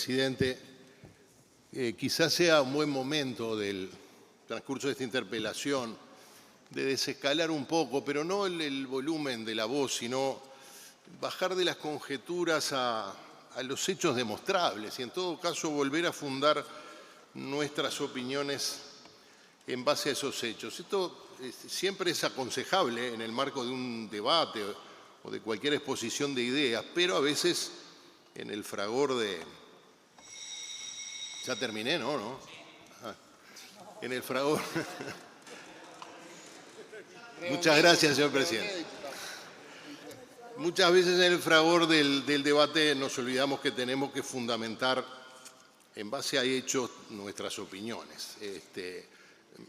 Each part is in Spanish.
presidente. Quizás sea un buen momento del transcurso de esta interpelación de desescalar un poco, pero no el volumen de la voz, sino bajar de las conjeturas a los hechos demostrables y en todo caso volver a fundar nuestras opiniones en base a esos hechos. Esto siempre es aconsejable en el marco de un debate o de cualquier exposición de ideas, pero a veces en el fragor de... Ya terminé, ¿no? En el fragor... Muchas gracias, señor presidente. Muchas veces en el fragor del debate nos olvidamos que tenemos que fundamentar en base a hechos nuestras opiniones.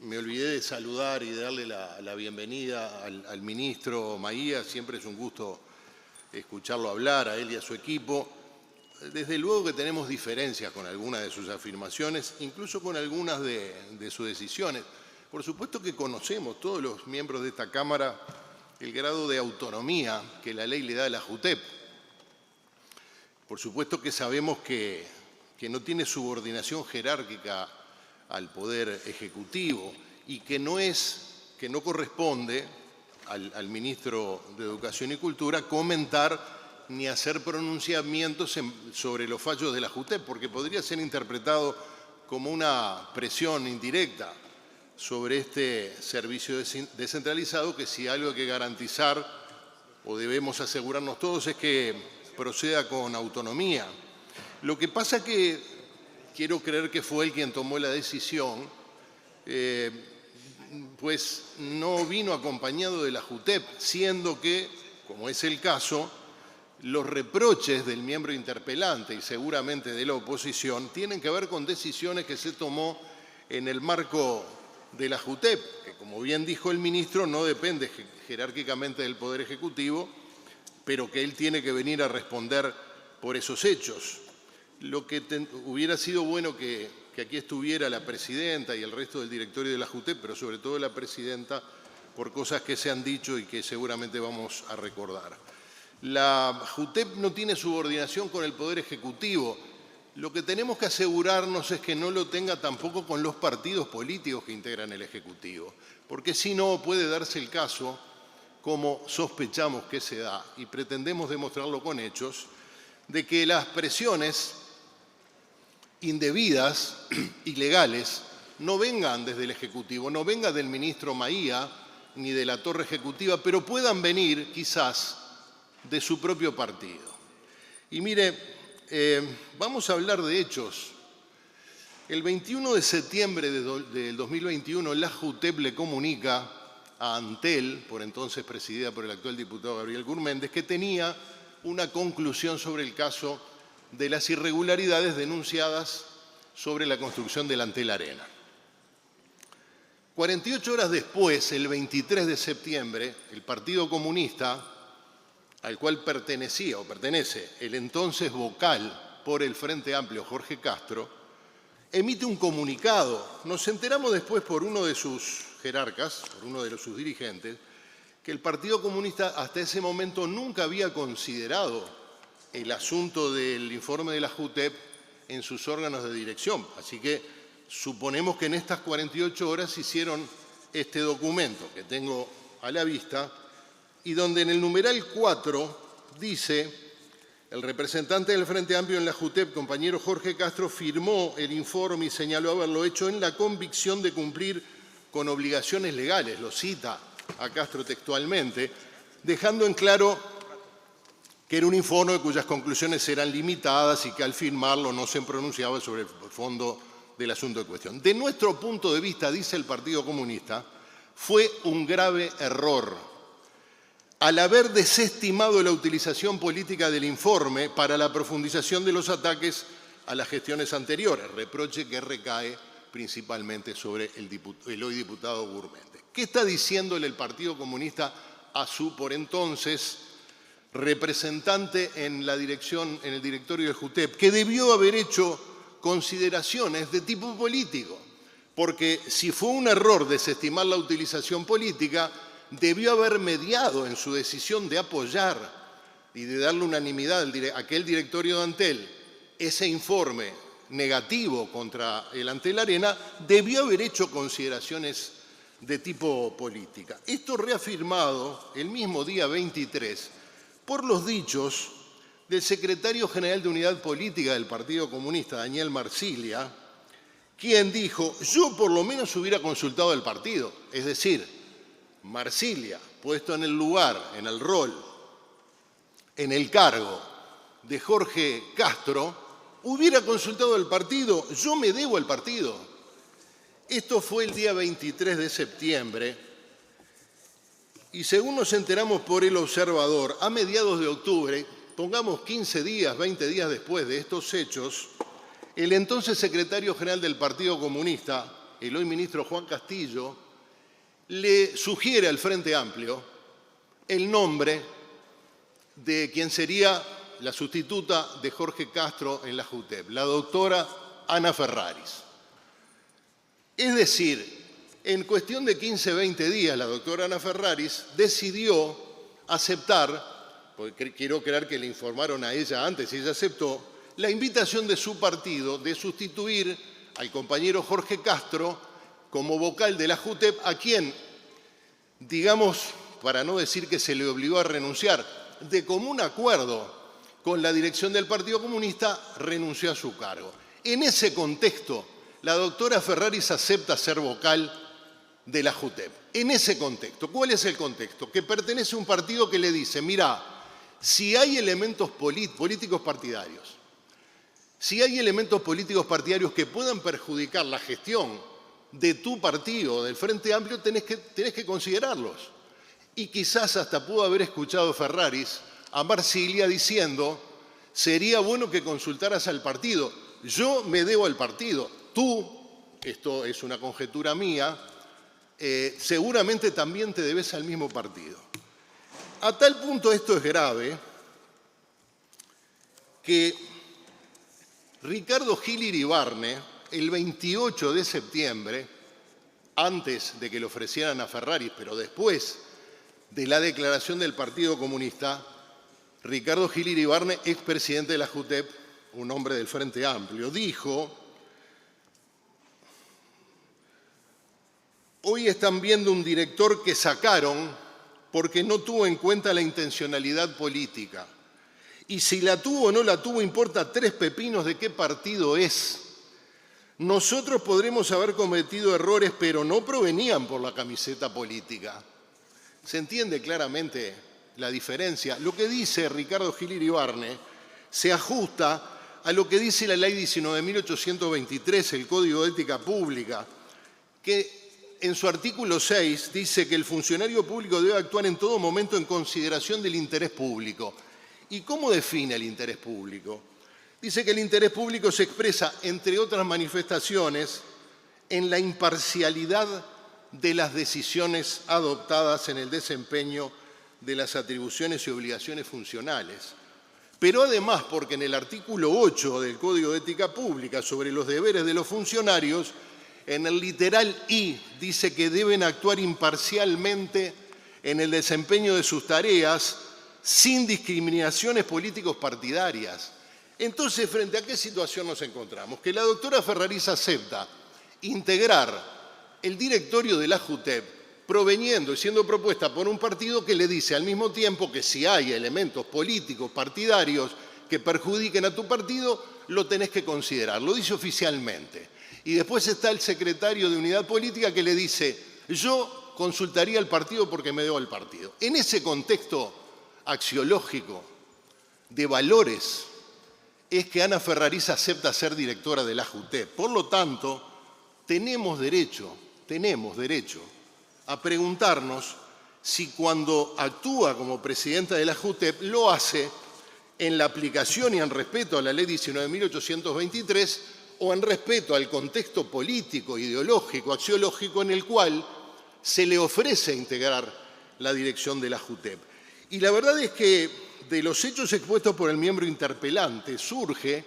Me olvidé de saludar y de darle la bienvenida al ministro Maía. Siempre es un gusto escucharlo hablar, a él y a su equipo. Desde luego que tenemos diferencias con algunas de sus afirmaciones, incluso con algunas de sus decisiones. Por supuesto que conocemos, todos los miembros de esta Cámara, el grado de autonomía que la ley le da a la JUTEP. Por supuesto que sabemos que no tiene subordinación jerárquica al Poder Ejecutivo y que no corresponde al ministro de Educación y Cultura comentar ni hacer pronunciamientos sobre los fallos de la JUTEP, porque podría ser interpretado como una presión indirecta sobre este servicio descentralizado, que si algo hay que garantizar o debemos asegurarnos todos es que proceda con autonomía. Lo que pasa que quiero creer que fue él quien tomó la decisión, pues no vino acompañado de la JUTEP, siendo que, como es el caso, los reproches del miembro interpelante y seguramente de la oposición tienen que ver con decisiones que se tomó en el marco de la JUTEP, que como bien dijo el ministro, no depende jerárquicamente del Poder Ejecutivo, pero que él tiene que venir a responder por esos hechos. Lo que hubiera sido bueno que aquí estuviera la presidenta y el resto del directorio de la JUTEP, pero sobre todo la presidenta, por cosas que se han dicho y que seguramente vamos a recordar. La JUTEP no tiene subordinación con el Poder Ejecutivo. Lo que tenemos que asegurarnos es que no lo tenga tampoco con los partidos políticos que integran el Ejecutivo, porque si no puede darse el caso, como sospechamos que se da, y pretendemos demostrarlo con hechos, de que las presiones indebidas, ilegales, no vengan desde el Ejecutivo, no vengan del ministro Maía ni de la torre ejecutiva, pero puedan venir quizás de su propio partido. Y mire, vamos a hablar de hechos. El 21 de septiembre del 2021, la JUTEP le comunica a Antel, por entonces presidida por el actual diputado Gabriel Gurméndez, que tenía una conclusión sobre el caso de las irregularidades denunciadas sobre la construcción del Antel Arena. 48 horas después, el 23 de septiembre, el Partido Comunista, al cual pertenece el entonces vocal por el Frente Amplio, Jorge Castro, emite un comunicado. Nos enteramos después por uno de sus jerarcas, por uno de sus dirigentes, que el Partido Comunista hasta ese momento nunca había considerado el asunto del informe de la JUTEP en sus órganos de dirección. Así que suponemos que en estas 48 horas hicieron este documento que tengo a la vista, y donde en el numeral 4 dice: el representante del Frente Amplio en la JUTEP, compañero Jorge Castro, firmó el informe y señaló haberlo hecho en la convicción de cumplir con obligaciones legales. Lo cita a Castro textualmente, dejando en claro que era un informe cuyas conclusiones eran limitadas y que al firmarlo no se pronunciaba sobre el fondo del asunto de cuestión. De nuestro punto de vista, dice el Partido Comunista, fue un grave error al haber desestimado la utilización política del informe para la profundización de los ataques a las gestiones anteriores, reproche que recae principalmente sobre el hoy diputado Gurméndez. ¿Qué está diciéndole el Partido Comunista a su por entonces representante en el directorio de JUTEP? Que debió haber hecho consideraciones de tipo político, porque si fue un error desestimar la utilización política, debió haber mediado en su decisión de apoyar y de darle unanimidad a aquel directorio de Antel ese informe negativo contra el Antel Arena, debió haber hecho consideraciones de tipo política. Esto reafirmado el mismo día 23 por los dichos del secretario general de Unidad Política del Partido Comunista, Daniel Marsiglia, quien dijo: yo por lo menos hubiera consultado al partido. Es decir, Marsiglia, puesto en el lugar, en el rol, en el cargo de Jorge Castro, hubiera consultado al partido. Yo me debo al partido. Esto fue el día 23 de septiembre y según nos enteramos por El Observador, a mediados de octubre, pongamos 15 días, 20 días después de estos hechos, el entonces secretario general del Partido Comunista, el hoy ministro Juan Castillo, le sugiere al Frente Amplio el nombre de quien sería la sustituta de Jorge Castro en la JUTEP, la doctora Ana Ferraris. Es decir, en cuestión de 15, 20 días, la doctora Ana Ferraris decidió aceptar, porque quiero creer que le informaron a ella antes y ella aceptó, la invitación de su partido de sustituir al compañero Jorge Castro como vocal de la JUTEP, a quien, digamos, para no decir que se le obligó a renunciar, de común acuerdo con la dirección del Partido Comunista, renunció a su cargo. En ese contexto, la doctora Ferraris acepta ser vocal de la JUTEP. En ese contexto, ¿cuál es el contexto? Que pertenece a un partido que le dice: mira, si hay elementos políticos partidarios, si hay elementos políticos partidarios que puedan perjudicar la gestión de tu partido, del Frente Amplio, tenés que considerarlos. Y quizás hasta pudo haber escuchado Ferraris a Marsiglia diciendo: sería bueno que consultaras al partido. Yo me debo al partido. Tú, esto es una conjetura mía, seguramente también te debes al mismo partido. A tal punto esto es grave que Ricardo Gil Iribarne, el 28 de septiembre, antes de que le ofrecieran a Ferraris, pero después de la declaración del Partido Comunista, Ricardo Gil Iribarne, expresidente de la JUTEP, un hombre del Frente Amplio, dijo: hoy están viendo un director que sacaron porque no tuvo en cuenta la intencionalidad política. Y si la tuvo o no la tuvo, importa tres pepinos de qué partido es. Nosotros podremos haber cometido errores, pero no provenían por la camiseta política. ¿Se entiende claramente la diferencia? Lo que dice Ricardo Gil Iribarne se ajusta a lo que dice la Ley 19.823, el Código de Ética Pública, que en su artículo 6 dice que el funcionario público debe actuar en todo momento en consideración del interés público. ¿Y cómo define el interés público? Dice que el interés público se expresa, entre otras manifestaciones, en la imparcialidad de las decisiones adoptadas en el desempeño de las atribuciones y obligaciones funcionales. Pero además, porque en el artículo 8 del Código de Ética Pública sobre los deberes de los funcionarios, en el literal I dice que deben actuar imparcialmente en el desempeño de sus tareas sin discriminaciones políticos partidarias. Entonces, ¿frente a qué situación nos encontramos? Que la doctora Ferraris acepta integrar el directorio de la JUTEP proveniendo y siendo propuesta por un partido que le dice al mismo tiempo que si hay elementos políticos partidarios que perjudiquen a tu partido, lo tenés que considerar. Lo dice oficialmente. Y después está el secretario de Unidad Política que le dice: yo consultaría al partido porque me debo al partido. En ese contexto axiológico de valores es que Ana Ferraris acepta ser directora de la JUTEP. Por lo tanto, tenemos derecho a preguntarnos si cuando actúa como presidenta de la JUTEP lo hace en la aplicación y en respeto a la Ley 19.823 o en respeto al contexto político, ideológico, axiológico en el cual se le ofrece integrar la dirección de la JUTEP. Y la verdad es que de los hechos expuestos por el miembro interpelante surge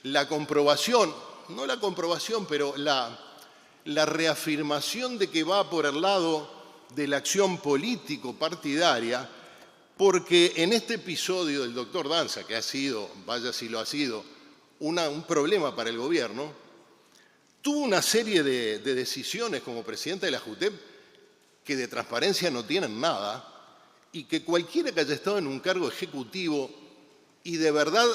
la comprobación, no la comprobación, pero la reafirmación de que va por el lado de la acción político-partidaria, porque en este episodio del doctor Danza, que ha sido, vaya si lo ha sido, un problema para el gobierno, tuvo una serie de decisiones como presidenta de la JUTEP que de transparencia no tienen nada y que cualquiera que haya estado en un cargo ejecutivo y de verdad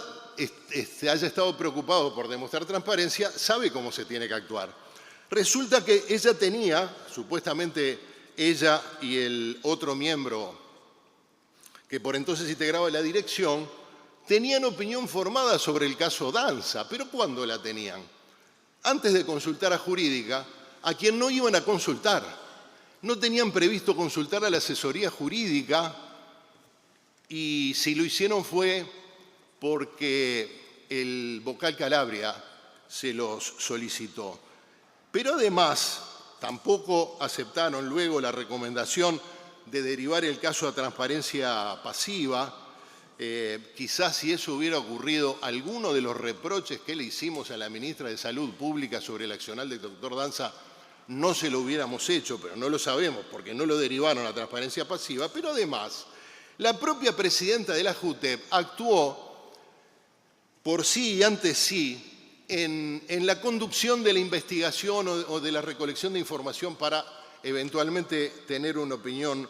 haya estado preocupado por demostrar transparencia, sabe cómo se tiene que actuar. Resulta que ella tenía, supuestamente ella y el otro miembro que por entonces integraba la dirección, tenían opinión formada sobre el caso Danza. ¿Pero cuándo la tenían? Antes de consultar a Jurídica, a quien no iban a consultar. No tenían previsto consultar a la asesoría jurídica y si lo hicieron fue porque el vocal Calabria se los solicitó. Pero además tampoco aceptaron luego la recomendación de derivar el caso a transparencia pasiva. Quizás si eso hubiera ocurrido, alguno de los reproches que le hicimos a la ministra de Salud Pública sobre el accionar del doctor Danza no se lo hubiéramos hecho, pero no lo sabemos porque no lo derivaron a transparencia pasiva. Pero además, la propia presidenta de la JUTEP actuó por sí y ante sí en la conducción de la investigación o de la recolección de información para eventualmente tener una opinión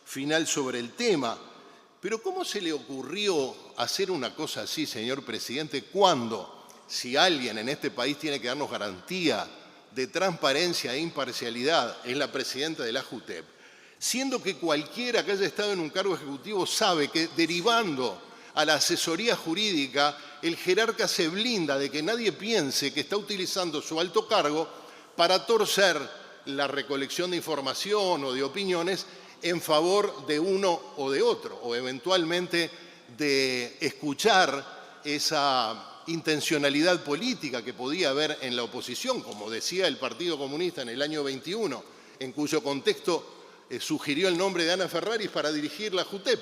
final sobre el tema. Pero ¿cómo se le ocurrió hacer una cosa así, señor presidente, cuando, si alguien en este país tiene que darnos garantía de transparencia e imparcialidad, es la presidenta de la JUTEP, siendo que cualquiera que haya estado en un cargo ejecutivo sabe que derivando a la asesoría jurídica, el jerarca se blinda de que nadie piense que está utilizando su alto cargo para torcer la recolección de información o de opiniones en favor de uno o de otro, o eventualmente de escuchar esa intencionalidad política que podía haber en la oposición, como decía el Partido Comunista en el año 21, en cuyo contexto sugirió el nombre de Ana Ferraris para dirigir la JUTEP.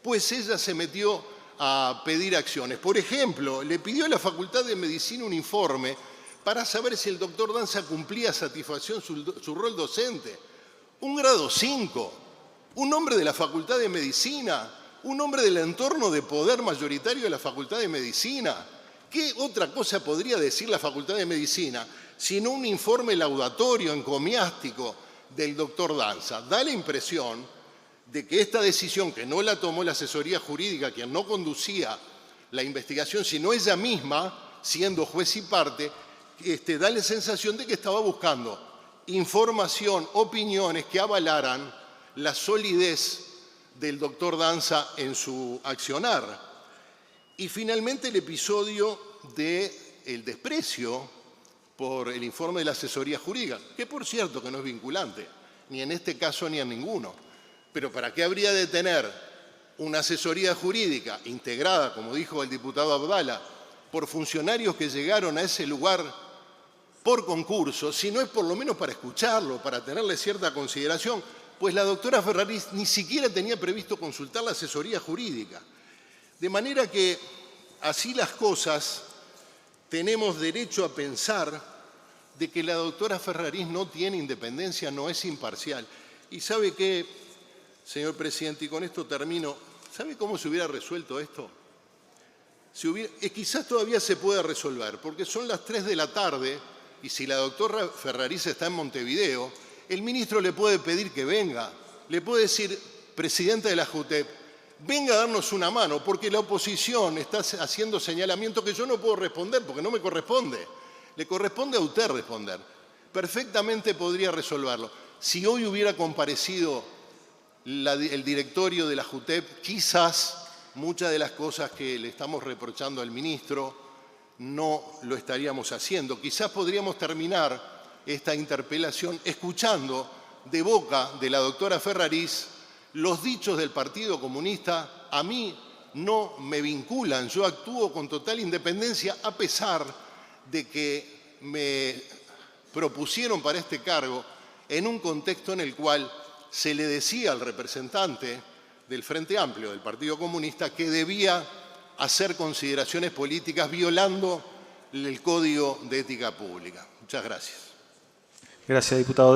Pues ella se metió a pedir acciones. Por ejemplo, le pidió a la Facultad de Medicina un informe para saber si el doctor Danza cumplía a satisfacción su rol docente. Un grado 5, un hombre de la Facultad de Medicina, un hombre del entorno de poder mayoritario de la Facultad de Medicina. ¿Qué otra cosa podría decir la Facultad de Medicina sino un informe laudatorio, encomiástico del doctor Danza? Da la impresión de que esta decisión, que no la tomó la asesoría jurídica, quien no conducía la investigación, sino ella misma, siendo juez y parte, da la sensación de que estaba buscando información, opiniones que avalaran la solidez del doctor Danza en su accionar. Y finalmente el episodio del desprecio por el informe de la asesoría jurídica, que por cierto que no es vinculante, ni en este caso ni en ninguno. Pero ¿para qué habría de tener una asesoría jurídica integrada, como dijo el diputado Abdala, por funcionarios que llegaron a ese lugar por concurso, si no es por lo menos para escucharlo, para tenerle cierta consideración? Pues la doctora Ferraris ni siquiera tenía previsto consultar la asesoría jurídica. De manera que, así las cosas, tenemos derecho a pensar de que la doctora Ferraris no tiene independencia, no es imparcial. ¿Y sabe qué, señor presidente? Y con esto termino. ¿Sabe cómo se hubiera resuelto esto? Quizás todavía se pueda resolver, porque son las 3 de la tarde y si la doctora Ferraris está en Montevideo, el ministro le puede pedir que venga. Le puede decir, presidente de la JUTEP, venga a darnos una mano, porque la oposición está haciendo señalamientos que yo no puedo responder, porque no me corresponde. Le corresponde a usted responder. Perfectamente podría resolverlo. Si hoy hubiera comparecido el directorio de la JUTEP, quizás muchas de las cosas que le estamos reprochando al ministro no lo estaríamos haciendo. Quizás podríamos terminar esta interpelación escuchando de boca de la doctora Ferraris los dichos del Partido Comunista. A mí no me vinculan, yo actúo con total independencia a pesar de que me propusieron para este cargo en un contexto en el cual se le decía al representante del Frente Amplio, del Partido Comunista, que debía hacer consideraciones políticas violando el Código de Ética Pública. Muchas gracias. Gracias, diputado.